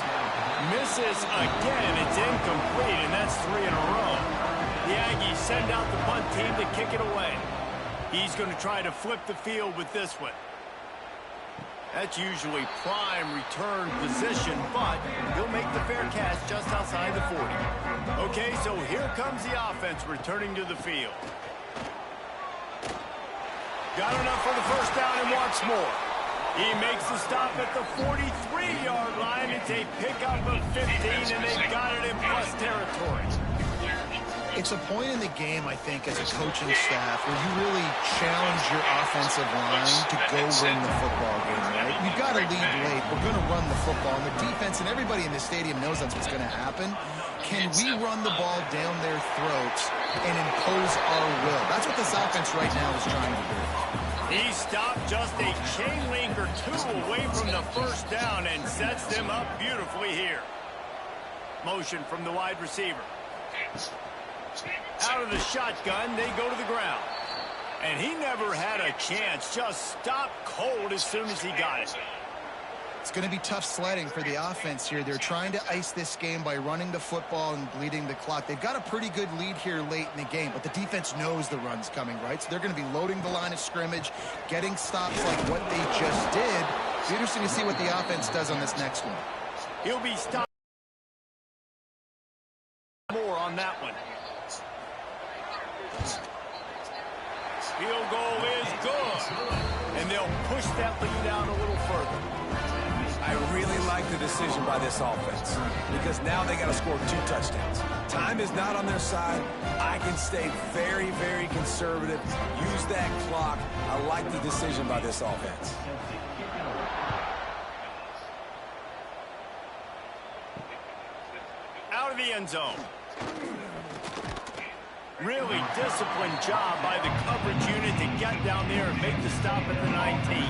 Misses again. It's incomplete, and that's 3 in a row. The Aggies send out the punt team to kick it away. He's going to try to flip the field with this one. That's usually prime return position, but he'll make the fair catch just outside the 40. Okay, so here comes the offense returning to the field. Got enough for the first down and wants more. He makes the stop at the 43-yard line. It's a pickup of 15, and they've got it in plus territory. It's a point in the game, I think, as a coaching staff where you really challenge your offensive line to go win the football game, right? We've got to lead late. We're going to run the football. And the defense and everybody in the stadium knows that's what's going to happen. Can we run the ball down their throats and impose our will? That's what this offense right now is trying to do. He stopped just a chain link or two away from the first down and sets them up beautifully here. Motion from the wide receiver. Out of the shotgun, they go to the ground. And he never had a chance. Just stopped cold as soon as he got it. It's going to be tough sledding for the offense here. They're trying to ice this game by running the football and bleeding the clock. They've got a pretty good lead here late in the game, but the defense knows the run's coming, right? So they're going to be loading the line of scrimmage, getting stops like what they just did. It's interesting to see what the offense does on this next one. He'll be stopped more on that one. Field goal is good. And they'll push that lead out a little further. I really like the decision by this offense because now they got to score 2 touchdowns. Time is not on their side. I can stay very, very conservative. Use that clock. I like the decision by this offense. Out of the end zone. Really disciplined job by the coverage unit to get down there and make the stop at the 19.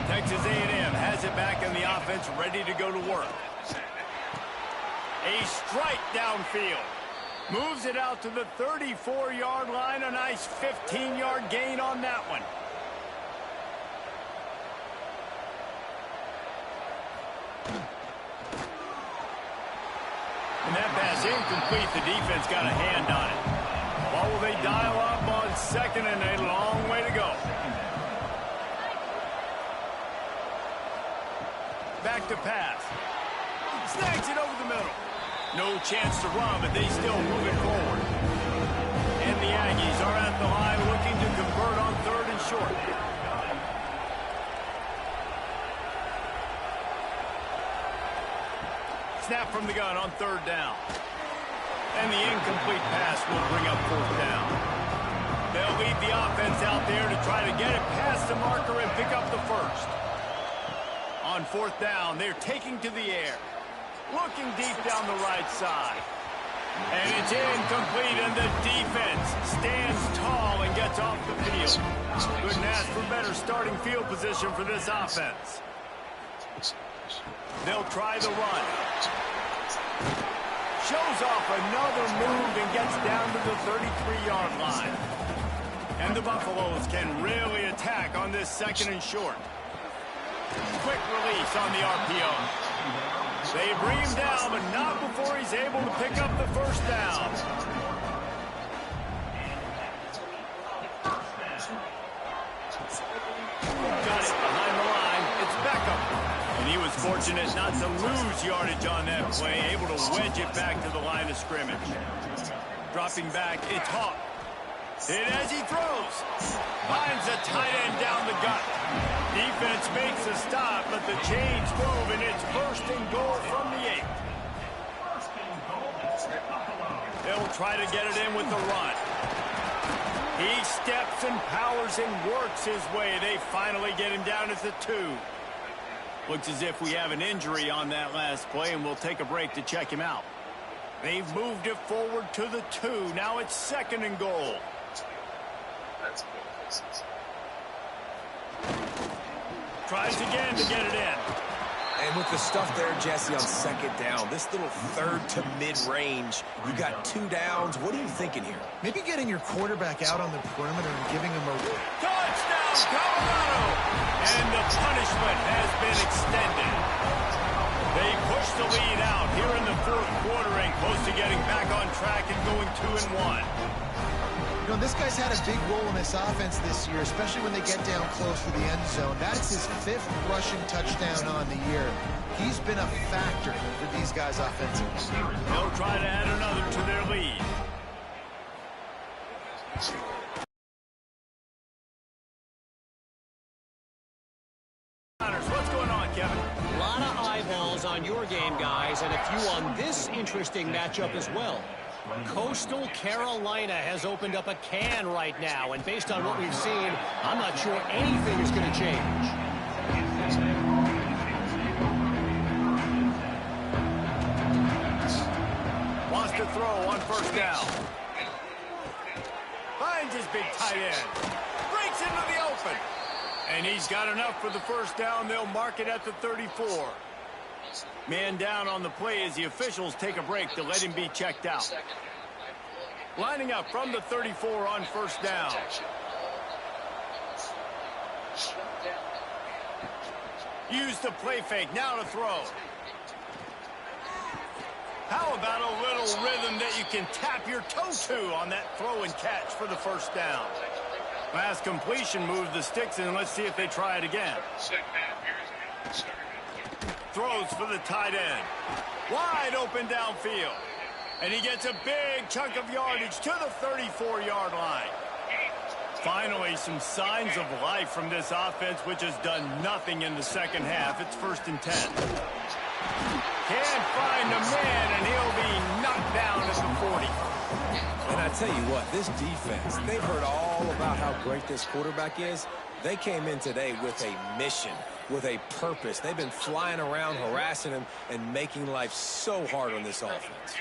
Texas A&M has it back in the offense, ready to go to work. A strike downfield. Moves it out to the 34-yard line. A nice 15-yard gain on that one. And that pass incomplete. The defense got a hand on it. What will they dial up on 2nd and a long way to go? Back to pass. Snags it over the middle. No chance to run, but they still move it forward. And the Aggies are at the line looking to convert on 3rd and short. Snap from the gun on 3rd down. And the incomplete pass will bring up 4th down. They'll lead the offense out there to try to get it past the marker and pick up the first. On 4th down, they're taking to the air. Looking deep down the right side. And it's incomplete, and the defense stands tall and gets off the field. Couldn't ask for better starting field position for this offense. They'll try the run. Shows off another move and gets down to the 33-yard line. And the Buffaloes can really attack on this 2nd and short. Quick release on the RPO. They bring him down, but not before he's able to pick up the first down. Got it behind the line. It's Beckham. And he was fortunate not to lose yardage on that play, able to wedge it back to the line of scrimmage. Dropping back, it's Hawk. And as he throws, finds a tight end down the gut. Defense makes a stop, but the chains move, and it's 1st and goal from the 8. They'll try to get it in with the run. He steps and powers and works his way. They finally get him down at the 2. Looks as if we have an injury on that last play, and we'll take a break to check him out. They've moved it forward to the 2. Now it's 2nd and goal. Tries again to get it in. And with the stuff there, Jesse, on second down, this little third to mid-range, you got 2 downs. What are you thinking here? Maybe getting your quarterback out on the perimeter and giving him a... Touchdown, Colorado! And the punishment has been extended. They push the lead out here in the fourth quarter and close to getting back on track and going 2-1. You know, this guy's had a big role in this offense this year, especially when they get down close to the end zone. That's his 5th rushing touchdown on the year. He's been a factor for these guys offensively. They'll try to add another to their lead. What's going on, Kevin? A lot of eyeballs on your game, guys, and a few on this interesting matchup as well. Coastal Carolina has opened up a can right now, and based on what we've seen, I'm not sure anything is going to change. Wants to throw on first down. Finds his big tight end. Breaks into the open. And he's got enough for the first down. They'll mark it at the 34. Man down on the play as the officials take a break to let him be checked out. Lining up from the 34 on first down. Use the play fake. Now to throw. How about a little rhythm that you can tap your toe to on that throw and catch for the first down? Last completion moved the sticks in. Let's see if they try it again. Throws for the tight end. Wide open downfield. And he gets a big chunk of yardage to the 34-yard line. Finally, some signs of life from this offense, which has done nothing in the second half. It's 1st and 10. Can't find a man, and he'll be knocked down at the 40. And I tell you what, this defense, they've heard all about how great this quarterback is. They came in today with a mission, with a purpose. They've been flying around, harassing him, and making life so hard on this offense.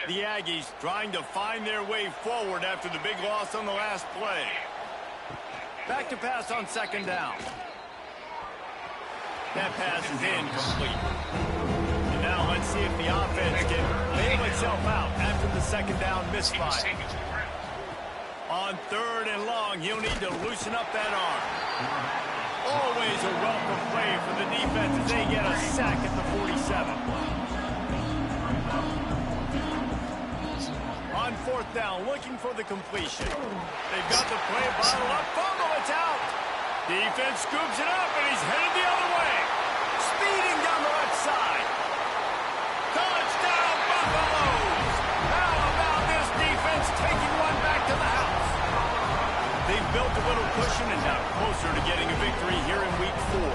The Aggies trying to find their way forward after the big loss on the last play. Back to pass on second down. That pass is incomplete. And now let's see if the offense can bail itself out after the second down misfire. On 3rd and long, he'll need to loosen up that arm. Always a welcome play for the defense as they get a sack at the 47. On 4th down, looking for the completion. They've got the play bottled up. Fumble, it's out. Defense scoops it up, and he's headed the other way. Speeding down the left side. Touchdown, Buffaloes! How about this defense taking one back to the house? They've built a little cushion and now closer to getting a victory here in Week 4.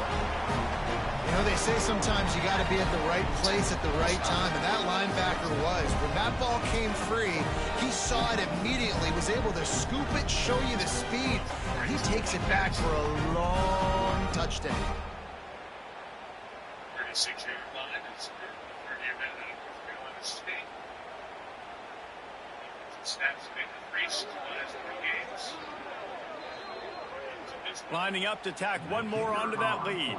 You know, they say sometimes you got to be at the right place at the right time, and that linebacker was. When that ball came free, he saw it immediately, was able to scoop it, show you the speed. He takes it back for a long touchdown. 36-yard line is 30th out of North Carolina State. Snaps been increased the last 3 games. Lining up to tack one more onto that lead.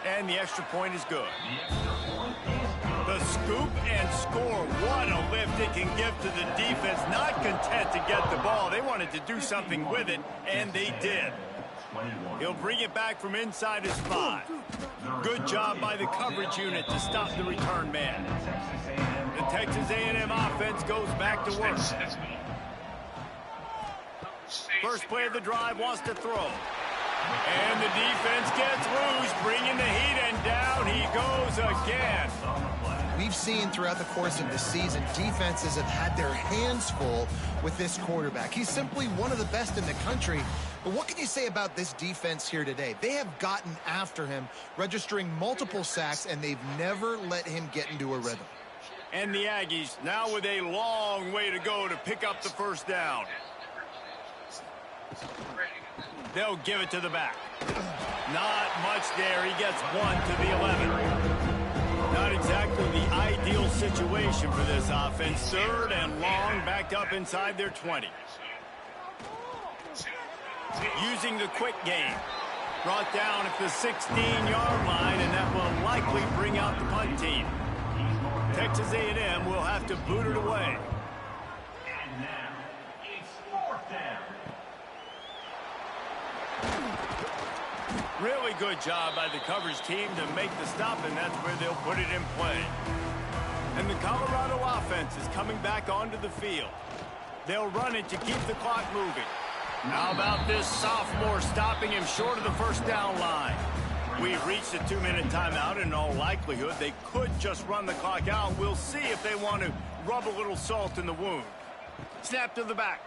And the extra point is good. The scoop and score. What a lift it can give to the defense. Not content to get the ball. They wanted to do something with it, and they did. He'll bring it back from inside his 5. Good job by the coverage unit to stop the return man. The Texas A&M offense goes back to work. First play of the drive, wants to throw. And the defense gets loose, bringing the heat, and down he goes again. We've seen throughout the course of the season, defenses have had their hands full with this quarterback. He's simply one of the best in the country. But what can you say about this defense here today? They have gotten after him, registering multiple sacks, and they've never let him get into a rhythm. And the Aggies now with a long way to go to pick up the first down. They'll give it to the back. Not much there. He gets 1 to the 11. Not exactly the ideal situation for this offense. Third and long, backed up inside their 20. Using the quick game. Brought down at the 16-yard line, and that will likely bring out the punt team. Texas A&M will have to boot it away. And now, it's 4th down. Really good job by the coverage team to make the stop, and that's where they'll put it in play. And the Colorado offense is coming back onto the field. They'll run it to keep the clock moving. How about this sophomore stopping him short of the first down line? We've reached a 2-minute timeout. In all likelihood, they could just run the clock out. We'll see if they want to rub a little salt in the wound. Snap to the back.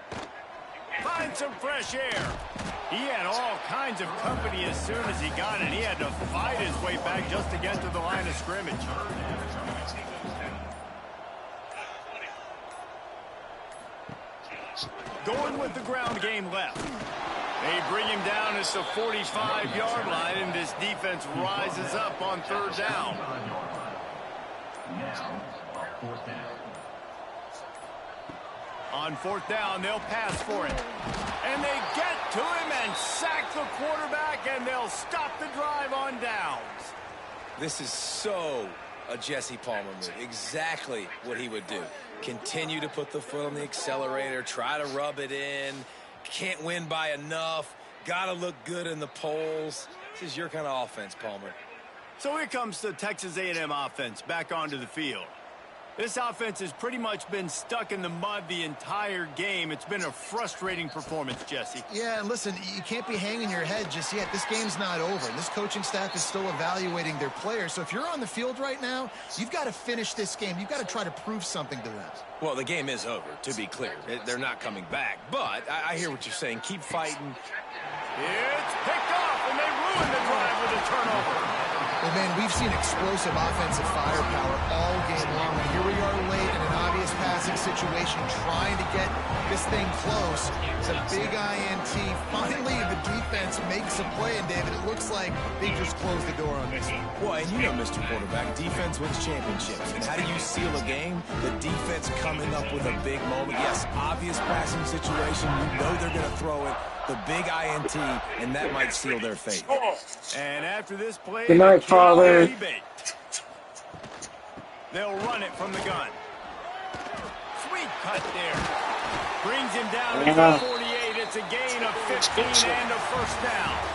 Find some fresh air. He had all kinds of company as soon as he got it. He had to fight his way back just to get to the line of scrimmage. Going with the ground game left. They bring him down at the 45-yard line, and this defense rises up on 3rd down. On 4th down, they'll pass for it. And they get to him and sack the quarterback, and they'll stop the drive on downs. This is so a Jesse Palmer move. Exactly what he would do. Continue to put the foot on the accelerator, try to rub it in. Can't win by enough. Got to look good in the polls. This is your kind of offense, Palmer. So here comes the Texas A&M offense back onto the field. This offense has pretty much been stuck in the mud the entire game. It's been a frustrating performance, Jesse. Yeah, and listen, you can't be hanging your head just yet. This game's not over. This coaching staff is still evaluating their players. So if you're on the field right now, you've got to finish this game. You've got to try to prove something to them. Well, the game is over, to be clear. They're not coming back. But I hear what you're saying. Keep fighting. It's picked off, and they ruin the drive with a turnover. Well, man, we've seen explosive offensive firepower all game long. And here we are late in an obvious passing situation, trying to get this thing close. It's a big INT. Finally, the defense makes a play, and David, it looks like they just closed the door on this one. Well, and you know, Mr. Quarterback, defense wins championships. And how do you seal a game? The defense coming up with a big moment. Yes, obvious passing situation. You know they're going to throw it. The big INT, and that might seal their fate. And after this play, Good night, Father. They'll run it from the gun. Sweet cut there. Brings him down to the 48. It's a gain of 15 and a first down.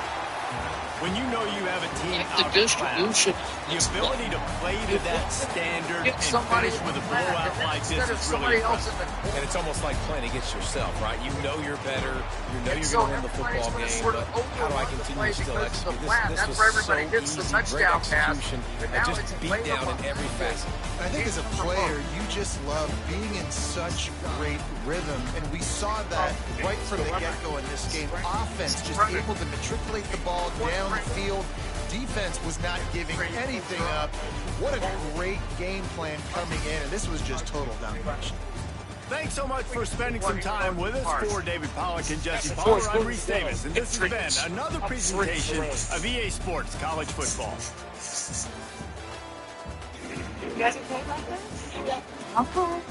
When you know you have a team out of class, the ability to play to that standard and finish with a blowout like this is really impressive. And it's almost like playing against yourself, right? You know you're better. You know you're going to win the football game, but how do I continue to still execute? This was so easy, great execution, and just beat down in every facet. I think as a player, you just love being in such great rhythm, and we saw that right from the get-go in this game. Offense just able to matriculate the ball down the field. Defense was not giving anything up. What a great game plan coming in, and this was just total domination. Thanks so much for spending some time with us. For David Pollack and Jesse Palmer, I'm Reese Davis, and this has been another presentation of EA Sports College Football. You guys okay like that? Yeah. Okay.